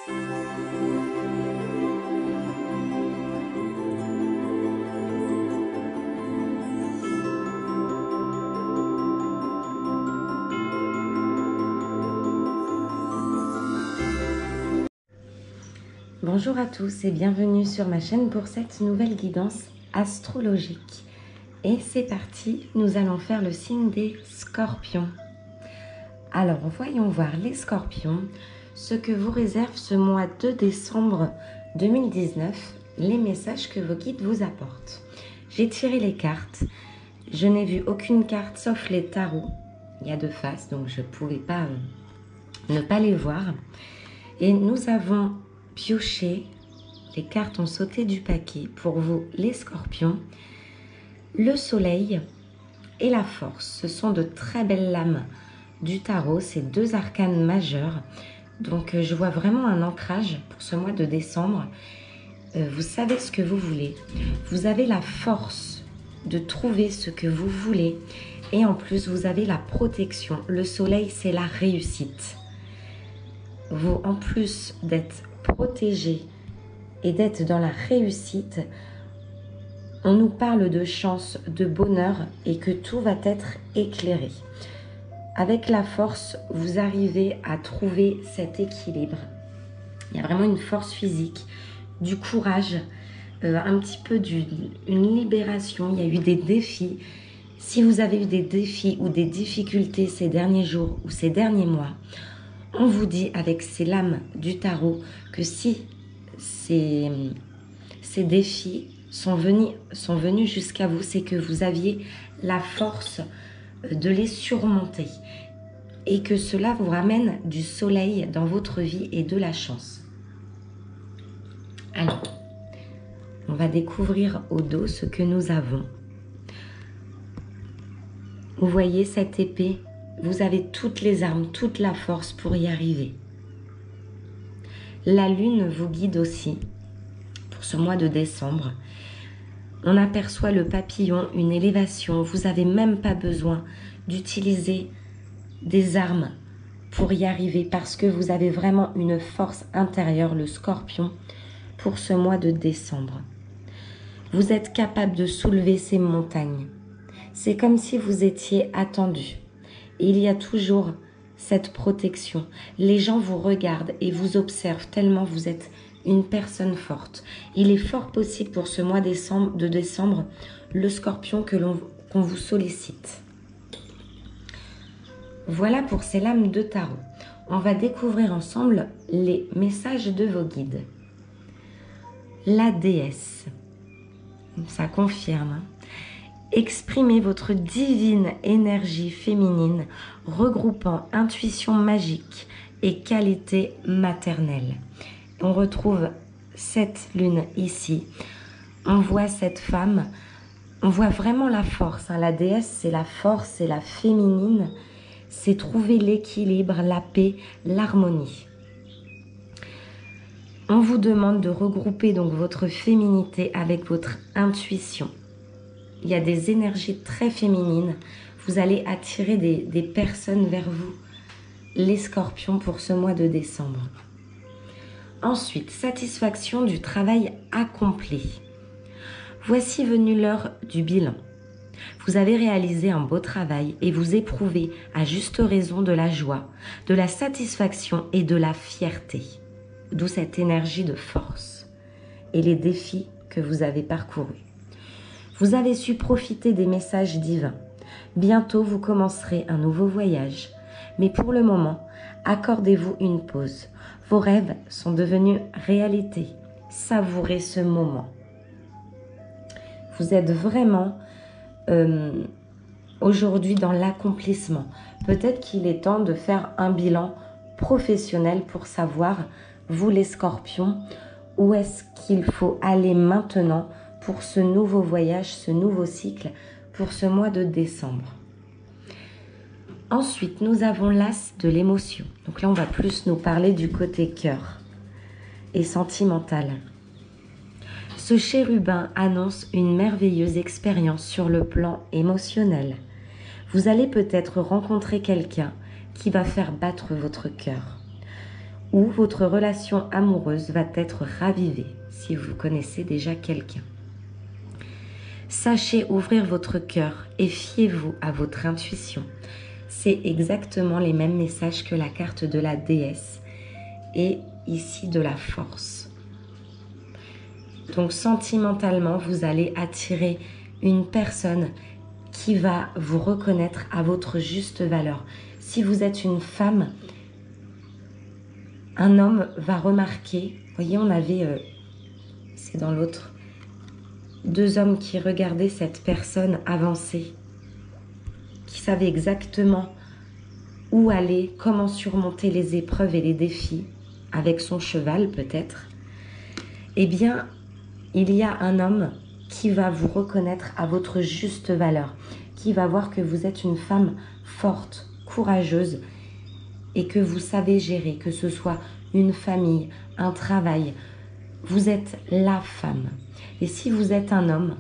Bonjour à tous et bienvenue sur ma chaîne pour cette nouvelle guidance astrologique. Et c'est parti, nous allons faire le signe des scorpions. Alors voyons voir les scorpions, ce que vous réserve ce mois de décembre 2019, les messages que vos guides vous apportent. J'ai tiré les cartes, je n'ai vu aucune carte sauf les tarots. Il y a deux faces donc je ne pouvais pas ne pas les voir. Et nous avons pioché, les cartes ont sauté du paquet pour vous les scorpions, le soleil et la force. Ce sont de très belles lames du tarot, ces deux arcanes majeurs. Donc je vois vraiment un ancrage pour ce mois de décembre. Vous savez ce que vous voulez, vous avez la force de trouver ce que vous voulez et en plus vous avez la protection. Le soleil, c'est la réussite. Vous, en plus d'être protégé et d'être dans la réussite, on nous parle de chance, de bonheur et que tout va être éclairé. Avec la force, vous arrivez à trouver cet équilibre. Il y a vraiment une force physique, du courage, un petit peu une libération. Il y a eu des défis. Si vous avez eu des défis ou des difficultés ces derniers jours ou ces derniers mois, on vous dit avec ces lames du tarot que si ces défis sont venus jusqu'à vous, c'est que vous aviez la force de les surmonter et que cela vous ramène du soleil dans votre vie et de la chance. Alors, on va découvrir au dos ce que nous avons. Vous voyez cette épée? Vous avez toutes les armes, toute la force pour y arriver. La lune vous guide aussi pour ce mois de décembre. On aperçoit le papillon, une élévation. Vous n'avez même pas besoin d'utiliser des armes pour y arriver parce que vous avez vraiment une force intérieure, le scorpion, pour ce mois de décembre. Vous êtes capable de soulever ces montagnes. C'est comme si vous étiez attendu. Il y a toujours cette protection. Les gens vous regardent et vous observent tellement vous êtes une personne forte. Il est fort possible pour ce mois de décembre, le scorpion, qu'on vous sollicite. Voilà pour ces lames de tarot. On va découvrir ensemble les messages de vos guides. La déesse, ça confirme. Exprimez votre divine énergie féminine regroupant intuition magique et qualité maternelle. On retrouve cette lune ici. On voit cette femme, on voit vraiment la force. La déesse, c'est la force, c'est la féminine. C'est trouver l'équilibre, la paix, l'harmonie. On vous demande de regrouper donc votre féminité avec votre intuition. Il y a des énergies très féminines. Vous allez attirer des personnes vers vous, les scorpions, pour ce mois de décembre. Ensuite, satisfaction du travail accompli. Voici venue l'heure du bilan. Vous avez réalisé un beau travail et vous éprouvez à juste raison de la joie, de la satisfaction et de la fierté. D'où cette énergie de force et les défis que vous avez parcourus. Vous avez su profiter des messages divins. Bientôt, vous commencerez un nouveau voyage. Mais pour le moment, accordez-vous une pause. Vos rêves sont devenus réalité. Savourez ce moment. Vous êtes vraiment aujourd'hui dans l'accomplissement. Peut-être qu'il est temps de faire un bilan professionnel pour savoir, vous les scorpions, où est-ce qu'il faut aller maintenant pour ce nouveau voyage, ce nouveau cycle, pour ce mois de décembre. Ensuite, nous avons l'as de l'émotion. Donc là, on va plus nous parler du côté cœur et sentimental. Ce chérubin annonce une merveilleuse expérience sur le plan émotionnel. Vous allez peut-être rencontrer quelqu'un qui va faire battre votre cœur. ou votre relation amoureuse va être ravivée si vous connaissez déjà quelqu'un. Sachez ouvrir votre cœur et fiez-vous à votre intuition. C'est exactement les mêmes messages que la carte de la déesse et ici de la force. Donc sentimentalement, vous allez attirer une personne qui va vous reconnaître à votre juste valeur. Si vous êtes une femme, un homme va remarquer, vous voyez, on avait, c'est dans l'autre, 2 hommes qui regardaient cette personne avancer, qui savaient exactement où aller, comment surmonter les épreuves et les défis, avec son cheval peut-être. Eh bien, il y a un homme qui va vous reconnaître à votre juste valeur, qui va voir que vous êtes une femme forte, courageuse et que vous savez gérer, que ce soit une famille, un travail. Vous êtes la femme. Et si vous êtes un homme,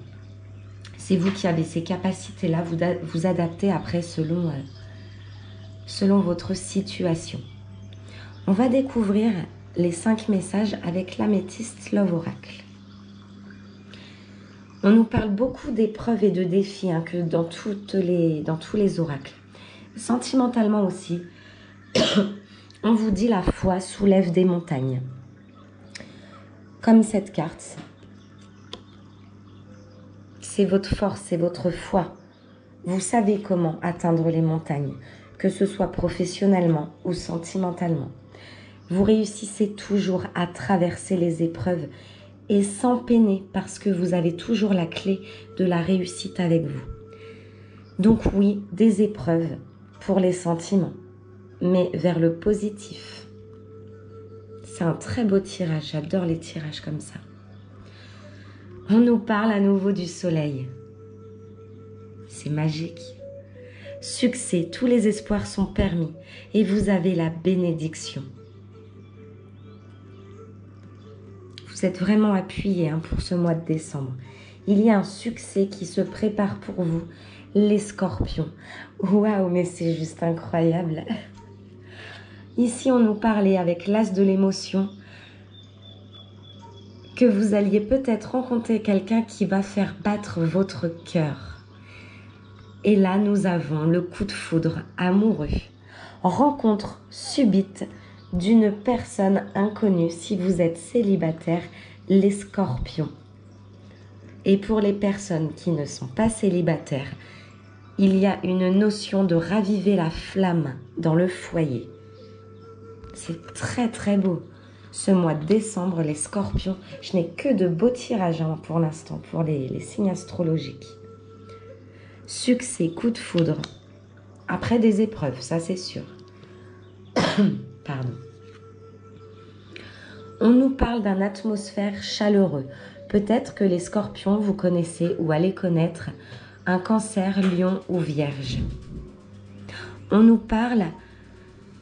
c'est vous qui avez ces capacités-là, vous adaptez après selon votre situation. On va découvrir les 5 messages avec l'améthyste Love Oracle. On nous parle beaucoup d'épreuves et de défis que dans tous les oracles. Sentimentalement aussi, on vous dit la foi soulève des montagnes. Comme cette carte, c'est votre force, c'est votre foi. Vous savez comment atteindre les montagnes, que ce soit professionnellement ou sentimentalement. Vous réussissez toujours à traverser les épreuves et sans peiner parce que vous avez toujours la clé de la réussite avec vous. Donc oui, des épreuves pour les sentiments, mais vers le positif. C'est un très beau tirage, j'adore les tirages comme ça. On nous parle à nouveau du soleil. C'est magique. Succès, tous les espoirs sont permis et vous avez la bénédiction. Vous êtes vraiment appuyé pour ce mois de décembre. Il y a un succès qui se prépare pour vous, les scorpions. Waouh, mais c'est juste incroyable. Ici, on nous parlait avec l'as de l'émotion que vous alliez peut-être rencontrer quelqu'un qui va faire battre votre cœur. Et là, nous avons le coup de foudre amoureux. Rencontre subite d'une personne inconnue si vous êtes célibataire, les scorpions. Et pour les personnes qui ne sont pas célibataires, il y a une notion de raviver la flamme dans le foyer. C'est très très beau. Ce mois de décembre, les scorpions, je n'ai que de beaux tirages pour l'instant, pour les signes astrologiques. Succès, coup de foudre. Après des épreuves, ça c'est sûr. Pardon. On nous parle d'une atmosphère chaleureuse. Peut-être que les scorpions, vous connaissez ou allez connaître un cancer, lion ou vierge. On nous parle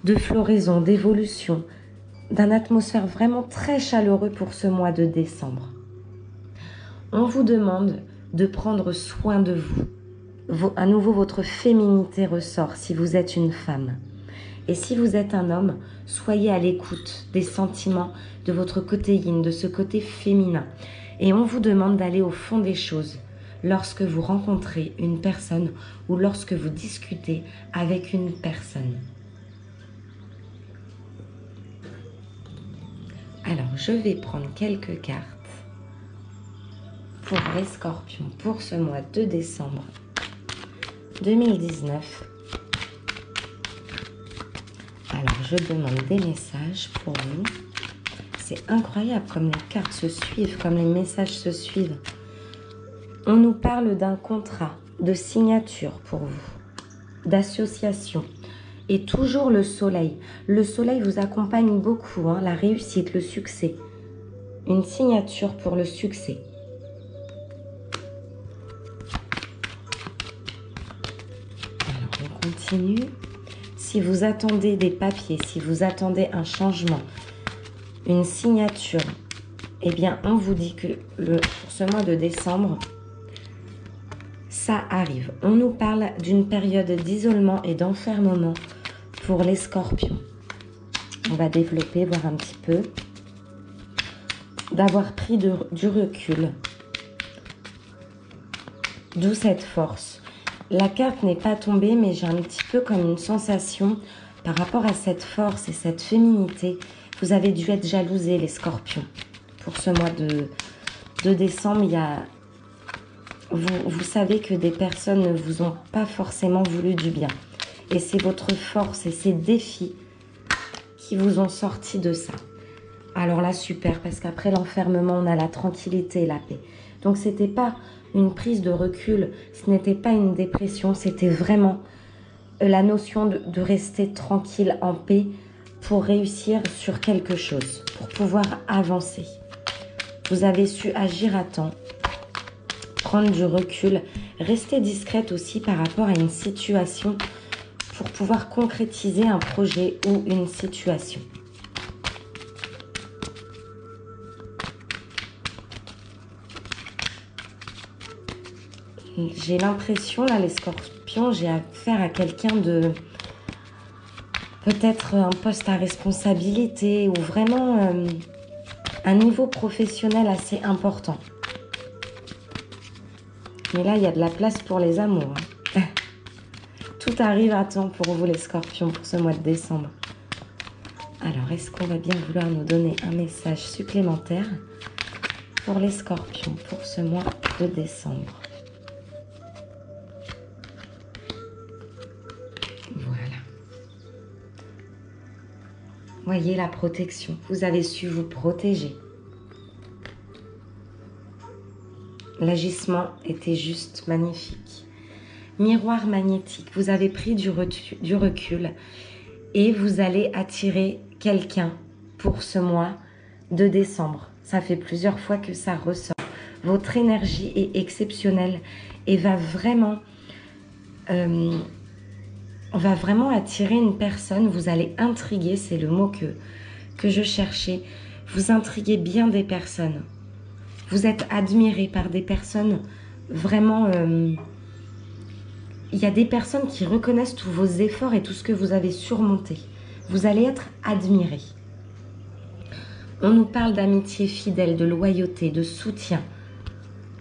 de floraison, d'évolution, d'une atmosphère vraiment très chaleureuse pour ce mois de décembre. On vous demande de prendre soin de vous. À nouveau, votre féminité ressort si vous êtes une femme. Et si vous êtes un homme, soyez à l'écoute des sentiments de votre côté yin, de ce côté féminin. Et on vous demande d'aller au fond des choses lorsque vous rencontrez une personne ou lorsque vous discutez avec une personne. Alors, je vais prendre quelques cartes pour les scorpions pour ce mois de décembre 2019. Alors, je demande des messages pour vous. C'est incroyable comme les cartes se suivent, comme les messages se suivent. On nous parle d'un contrat, de signature pour vous, d'association. Et toujours le soleil. Le soleil vous accompagne beaucoup, la réussite, le succès. Une signature pour le succès. Alors, on continue. Si vous attendez des papiers, si vous attendez un changement, une signature, eh bien, on vous dit que pour ce mois de décembre, ça arrive. On nous parle d'une période d'isolement et d'enfermement pour les scorpions. On va développer, voir un petit peu. D'avoir pris du recul. D'où cette force. La carte n'est pas tombée, mais j'ai un petit peu comme une sensation par rapport à cette force et cette féminité. Vous avez dû être jalousés, les scorpions. Pour ce mois de décembre, il y a... Vous savez que des personnes ne vous ont pas forcément voulu du bien. Et c'est votre force et ces défis qui vous ont sorti de ça. Alors là, super, parce qu'après l'enfermement, on a la tranquillité et la paix. Donc, ce n'était pas une prise de recul, ce n'était pas une dépression, c'était vraiment la notion de rester tranquille, en paix, pour réussir sur quelque chose, pour pouvoir avancer. Vous avez su agir à temps, prendre du recul, rester discrète aussi par rapport à une situation pour pouvoir concrétiser un projet ou une situation. J'ai l'impression, là, les scorpions, j'ai affaire à quelqu'un de peut-être un poste à responsabilité ou vraiment un niveau professionnel assez important. Mais là, il y a de la place pour les amours. Hein. Tout arrive à temps pour vous, les scorpions, pour ce mois de décembre. Alors, est-ce qu'on va bien vouloir nous donner un message supplémentaire pour les scorpions pour ce mois de décembre? Voilà. Voyez la protection. Vous avez su vous protéger. L'agissement était juste magnifique. Miroir magnétique. Vous avez pris du recul et vous allez attirer quelqu'un pour ce mois de décembre. Ça fait plusieurs fois que ça ressort. Votre énergie est exceptionnelle et va vraiment attirer une personne. Vous allez intriguer, c'est le mot que je cherchais. Vous intriguez bien des personnes. Vous êtes admiré par des personnes vraiment... il y a des personnes qui reconnaissent tous vos efforts et tout ce que vous avez surmonté. Vous allez être admiré. On nous parle d'amitié fidèle, de loyauté, de soutien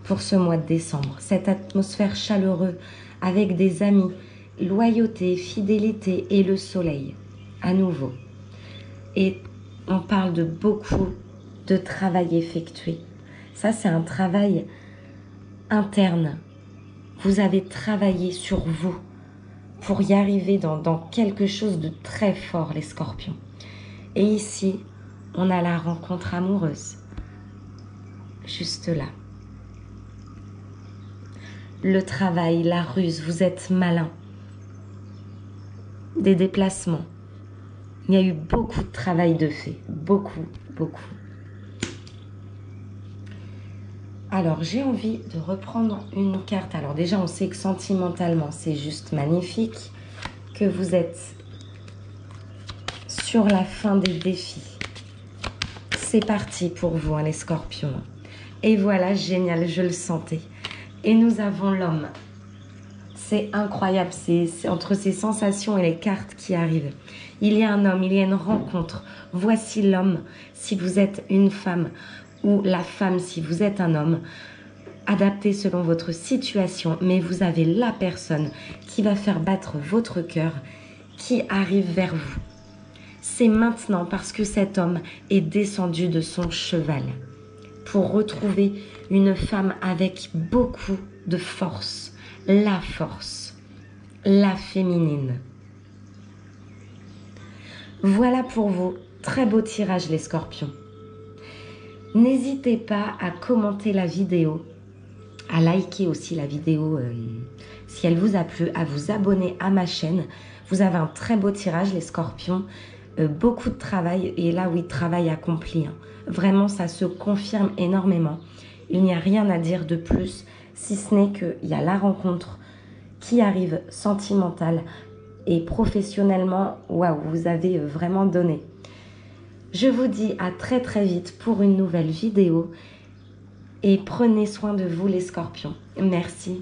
pour ce mois de décembre. Cette atmosphère chaleureuse avec des amis, loyauté, fidélité et le soleil à nouveau. Et on parle de beaucoup de travail effectué. Ça, c'est un travail interne. Vous avez travaillé sur vous pour y arriver dans quelque chose de très fort, les scorpions. Et ici, on a la rencontre amoureuse. Juste là. Le travail, la ruse, vous êtes malin. Des déplacements. Il y a eu beaucoup de travail de fait. Beaucoup, beaucoup. Alors, j'ai envie de reprendre une carte. Alors déjà, on sait que sentimentalement, c'est juste magnifique. Que vous êtes sur la fin des défis. C'est parti pour vous, hein, les scorpions. Et voilà, génial, je le sentais. Et nous avons l'homme. C'est incroyable, c'est entre ces sensations et les cartes qui arrivent. Il y a un homme, il y a une rencontre. Voici l'homme, si vous êtes une femme, ou la femme, si vous êtes un homme. Adapté selon votre situation, mais vous avez la personne qui va faire battre votre cœur, qui arrive vers vous. C'est maintenant parce que cet homme est descendu de son cheval pour retrouver une femme avec beaucoup de force, la féminine. Voilà pour vous, très beau tirage les scorpions. N'hésitez pas à commenter la vidéo, à liker aussi la vidéo si elle vous a plu, à vous abonner à ma chaîne. Vous avez un très beau tirage les scorpions, beaucoup de travail et là oui, travail accompli. Hein. Vraiment, ça se confirme énormément. Il n'y a rien à dire de plus, si ce n'est qu'il y a la rencontre qui arrive sentimentale et professionnellement, waouh, vous avez vraiment donné. Je vous dis à très très vite pour une nouvelle vidéo et prenez soin de vous les scorpions. Merci.